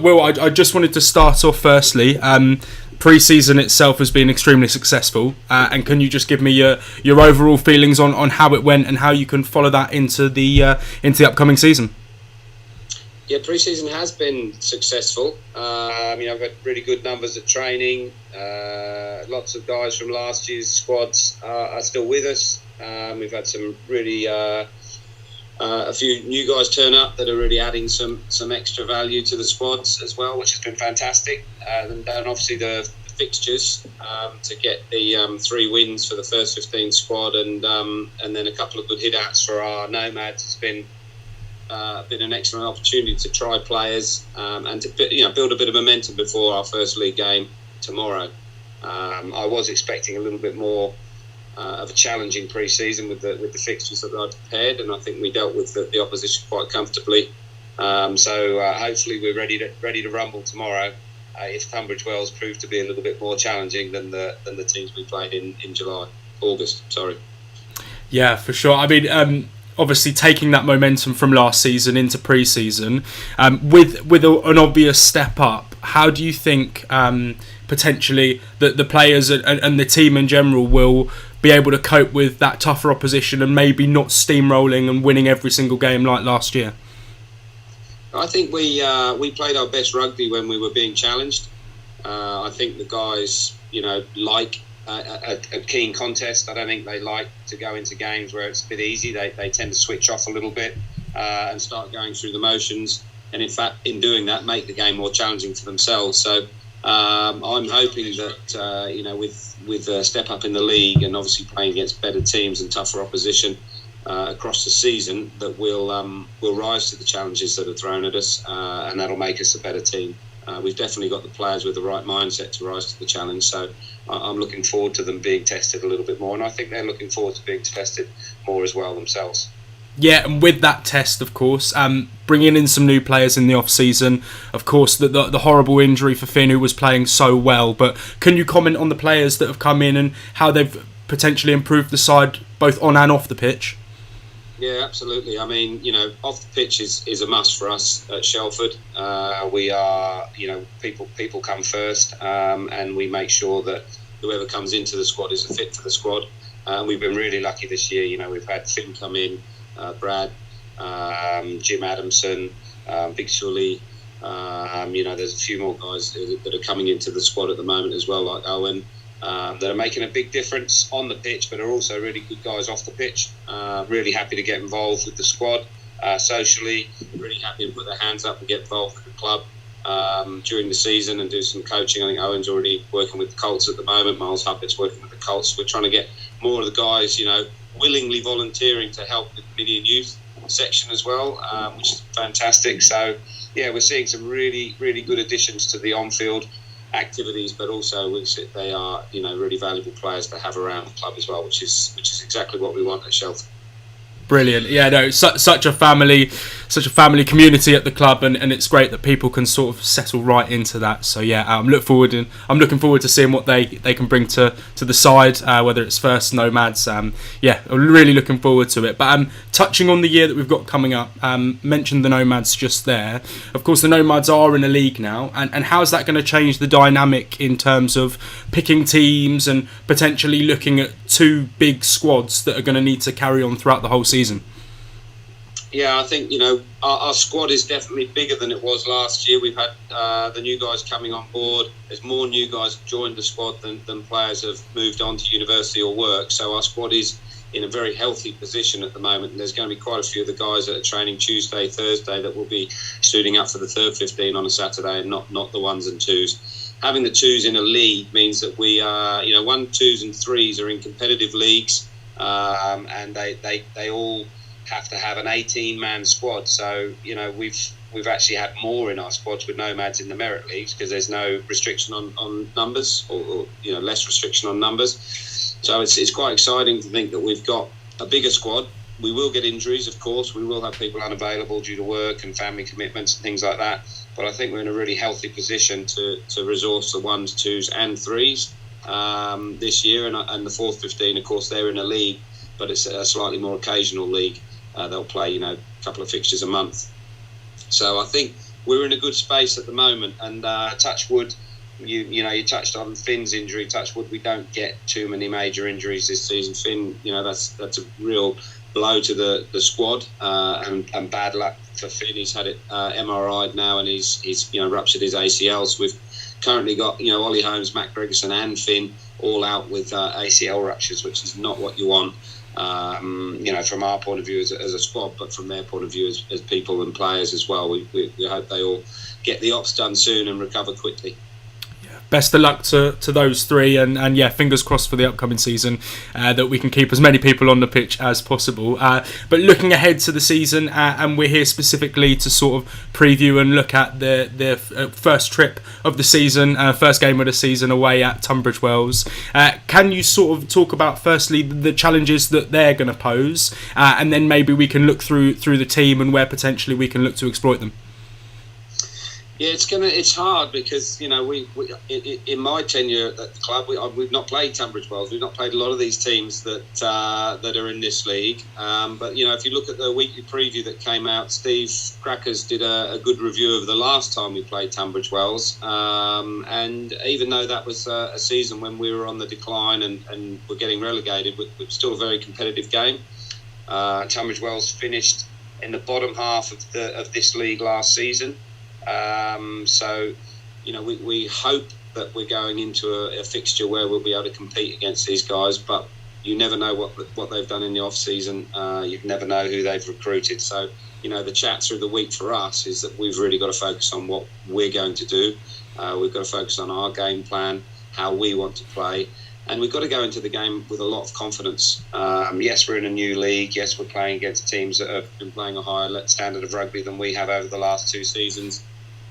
Will, I just wanted to start off firstly. Pre-season itself has been extremely successful, and can you just give me your overall feelings on how it went and how you can follow that into the upcoming season? Yeah, pre-season has been successful. I've had really good numbers at training. Lots of guys from last year's squads are still with us. We've had some really a few new guys turn up that are really adding some extra value to the squads as well, which has been fantastic. And obviously the fixtures to get the 3 wins for the first 15 squad, and then a couple of good hit-outs for our Nomads. It's been an excellent opportunity to try players and to build a bit of momentum before our first league game tomorrow. I was expecting a little bit more of a challenging pre-season with the fixtures that I prepared, and I think we dealt with the opposition quite comfortably. So hopefully we're ready to rumble tomorrow. If Tunbridge Wells proved to be a little bit more challenging than the teams we played in August. Yeah, for sure. I mean, obviously taking that momentum from last season into pre-season, with an obvious step up, how do you think potentially that the players and the team in general will be able to cope with that tougher opposition and maybe not steamrolling and winning every single game like last year? I think we played our best rugby when we were being challenged. I think the guys, like a keen contest. I don't think they like to go into games where it's a bit easy. They tend to switch off a little bit and start going through the motions, and in fact, in doing that, make the game more challenging for themselves. So I'm hoping that with a step up in the league and obviously playing against better teams and tougher opposition across the season, that we'll rise to the challenges that are thrown at us, and that'll make us a better team. We've definitely got the players with the right mindset to rise to the challenge, so I'm looking forward to them being tested a little bit more, and I think they're looking forward to being tested more as well themselves. Yeah, and with that test, of course, bringing in some new players in the off-season, of course, the horrible injury for Finn, who was playing so well, but can you comment on the players that have come in and how they've potentially improved the side both on and off the pitch? Yeah, absolutely. I mean, off the pitch is a must for us at Shelford. We are, people come first, and we make sure that whoever comes into the squad is a fit for the squad. We've been really lucky this year. We've had Finn come in, Brad, Jim Adamson, Big Sully. There's a few more guys that are coming into the squad at the moment as well, like Owen. That are making a big difference on the pitch, but are also really good guys off the pitch. Really happy to get involved with the squad socially. Really happy to put their hands up and get involved with the club during the season and do some coaching. I think Owen's already working with the Colts at the moment. Miles Huppett's working with the Colts. We're trying to get more of the guys, willingly volunteering to help with the mini and youth section as well, which is fantastic. So, yeah, we're seeing some really, really good additions to the on-field activities, but also they are really valuable players to have around the club as well, which is exactly what we want at Shelford. Brilliant. Yeah, no, such a family community at the club, and it's great that people can sort of settle right into that. So yeah, I'm looking forward to seeing what they can bring to the side, whether it's first Nomads. I'm really looking forward to it. But touching on the year that we've got coming up, mentioned the Nomads just there. Of course, the Nomads are in a league now, and how's that going to change the dynamic in terms of picking teams and potentially looking at 2 big squads that are going to need to carry on throughout the whole season? Yeah, I think our squad is definitely bigger than it was last year. We've had the new guys coming on board. There's more new guys joined the squad than players have moved on to university or work. So our squad is in a very healthy position at the moment. And there's going to be quite a few of the guys that are training Tuesday, Thursday that will be suiting up for the third 15 on a Saturday, and not the 1s and 2s. Having the 2s in a league means that we are, 1, 2s and 3s are in competitive leagues, and they all have to have an 18-man squad. So, we've actually had more in our squads with Nomads in the merit leagues because there's no restriction on numbers, or less restriction on numbers. So it's quite exciting to think that we've got a bigger squad. We will get injuries, of course. We will have people unavailable due to work and family commitments and things like that. But I think we're in a really healthy position to resource the 1s, 2s and 3s this year. And the fourth 15, of course, they're in a league, but it's a slightly more occasional league. They'll play, a couple of fixtures a month. So I think we're in a good space at the moment. And touch wood, you touched on Finn's injury. Touch wood, we don't get too many major injuries this season. Finn, that's a real blow to the squad, and bad luck for Finn. He's had it MRI'd now, and he's ruptured his ACL. So we've currently got Ollie Holmes, Matt Gregerson, and Finn all out with ACL ruptures, which is not what you want. From our point of view as a squad, but from their point of view as people and players as well. We hope they all get the ops done soon and recover quickly. Best of luck to those three, and yeah, fingers crossed for the upcoming season that we can keep as many people on the pitch as possible. But looking ahead to the season, and we're here specifically to sort of preview and look at the first trip of the season, first game of the season away at Tunbridge Wells. Can you sort of talk about firstly the challenges that they're going to pose, and then maybe we can look through the team and where potentially we can look to exploit them? Yeah, it's hard because we in my tenure at the club we've not played Tunbridge Wells. We've not played a lot of these teams that are in this league. But if you look at the weekly preview that came out, Steve Crackers did a good review of the last time we played Tunbridge Wells. And even though that was a season when we were on the decline and were getting relegated, it was still a very competitive game. Tunbridge Wells finished in the bottom half of this league last season. We hope that we're going into a fixture where we'll be able to compete against these guys, but you never know what they've done in the off season. You never know who they've recruited. So the chat through the week for us is that we've really got to focus on what we're going to do. We've got to focus on our game plan, how we want to play, and we've got to go into the game with a lot of confidence. Yes, we're in a new league. Yes, we're playing against teams that have been playing a higher standard of rugby than we have over the last 2 seasons.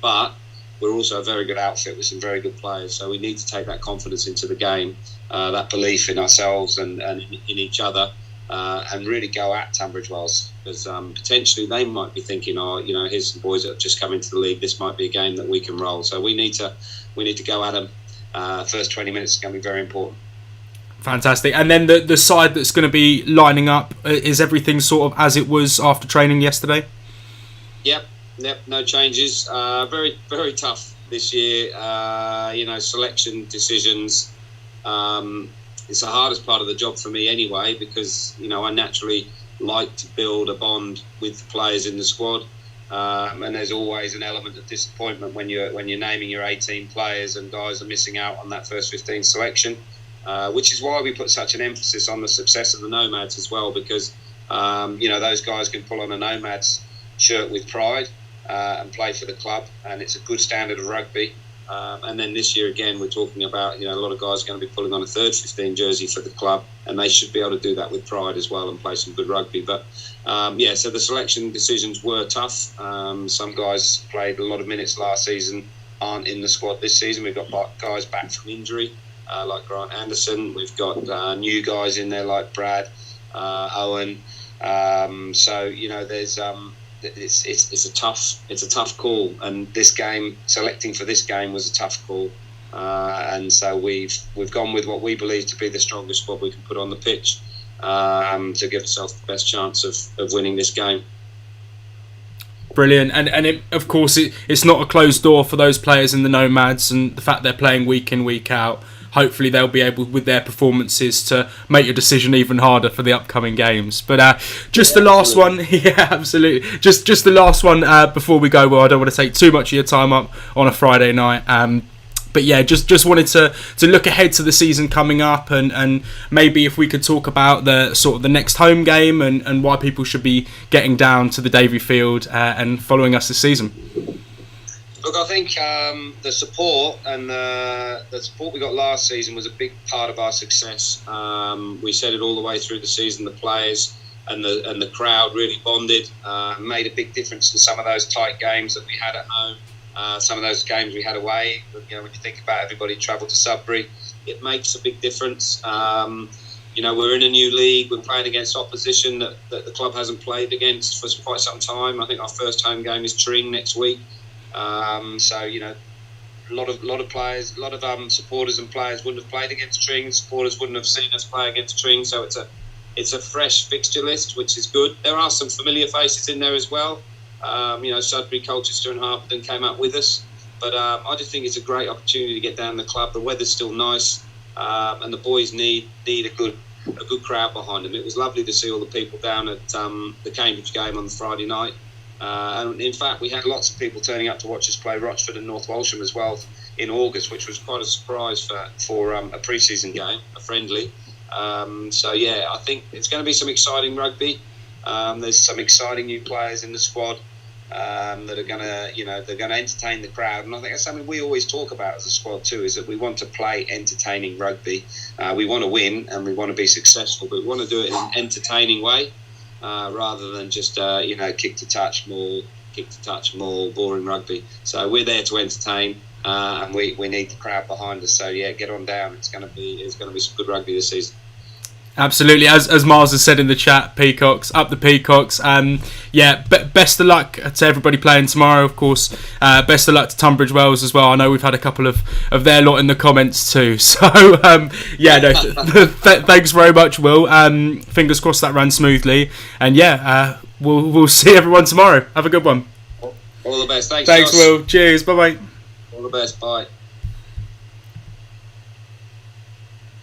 But we're also a very good outfit with some very good players. So we need to take that confidence into the game, that belief in ourselves and in each other, and really go at Tunbridge Wells. Because potentially they might be thinking, here's some boys that have just come into the league. This might be a game that we can roll. So we need to go at them. First 20 minutes is going to be very important. Fantastic. And then the side that's going to be lining up, is everything sort of as it was after training yesterday? Yep, no changes. Very, very tough this year. Selection decisions. It's the hardest part of the job for me anyway, because I naturally like to build a bond with the players in the squad. And there's always an element of disappointment when you're naming your 18 players and guys are missing out on that first 15 selection. Which is why we put such an emphasis on the success of the Nomads as well, because those guys can pull on a Nomads shirt with pride. And play for the club, and it's a good standard of rugby. And then this year again, we're talking about a lot of guys are going to be pulling on a third 15 jersey for the club, and they should be able to do that with pride as well and play some good rugby. But so the selection decisions were tough. Some guys played a lot of minutes last season, aren't in the squad this season. We've got guys back from injury like Grant Anderson. We've got new guys in there like Brad, Owen. There's It's a tough call, and selecting for this game was a tough call, and so we've gone with what we believe to be the strongest squad we can put on the pitch to give ourselves the best chance of winning this game. Brilliant, and of course it's not a closed door for those players in the Nomads, and the fact they're playing week in, week out. Hopefully they'll be able, with their performances, to make your decision even harder for the upcoming games. But the last one, yeah, absolutely. Just the last one before we go. Well, I don't want to take too much of your time up on a Friday night. But yeah, just wanted to look ahead to the season coming up, and maybe if we could talk about the sort of the next home game and why people should be getting down to the Davy Field and following us this season. Look, I think the support and the support we got last season was a big part of our success. We said it all the way through the season. The players and the crowd really bonded, made a big difference in some of those tight games that we had at home. Some of those games we had away. When you think about everybody travelled to Sudbury, it makes a big difference. We're in a new league. We're playing against opposition that the club hasn't played against for quite some time. I think our first home game is Tring next week. A lot of players, a lot of supporters and players wouldn't have played against Tring. Supporters wouldn't have seen us play against Tring. So it's a fresh fixture list, which is good. There are some familiar faces in there as well. Sudbury, Colchester and Harpenden came up with us. But I just think it's a great opportunity to get down the club. The weather's still nice, and the boys need a good crowd behind them. It was lovely to see all the people down at the Cambridge game on the Friday night. And in fact, we had lots of people turning up to watch us play Rochford and North Walsham as well in August, which was quite a surprise for a pre-season game, a friendly. I think it's going to be some exciting rugby. There's some exciting new players in the squad that are going to entertain the crowd, and I think that's something we always talk about as a squad too. Is that we want to play entertaining rugby. We want to win and we want to be successful, but we want to do it in an entertaining way. Rather than just kick to touch maul, boring rugby. So we're there to entertain, and we need the crowd behind us. So yeah, get on down. It's going to be some good rugby this season. Absolutely, as Miles has said in the chat, Peacocks, up the Peacocks. Best of luck to everybody playing tomorrow, of course. Best of luck to Tunbridge Wells as well. I know we've had a couple of their lot in the comments too. So, thanks very much, Will. Fingers crossed that ran smoothly. And we'll see everyone tomorrow. Have a good one. All the best. Thanks, Josh. Will. Cheers. Bye-bye. All the best. Bye.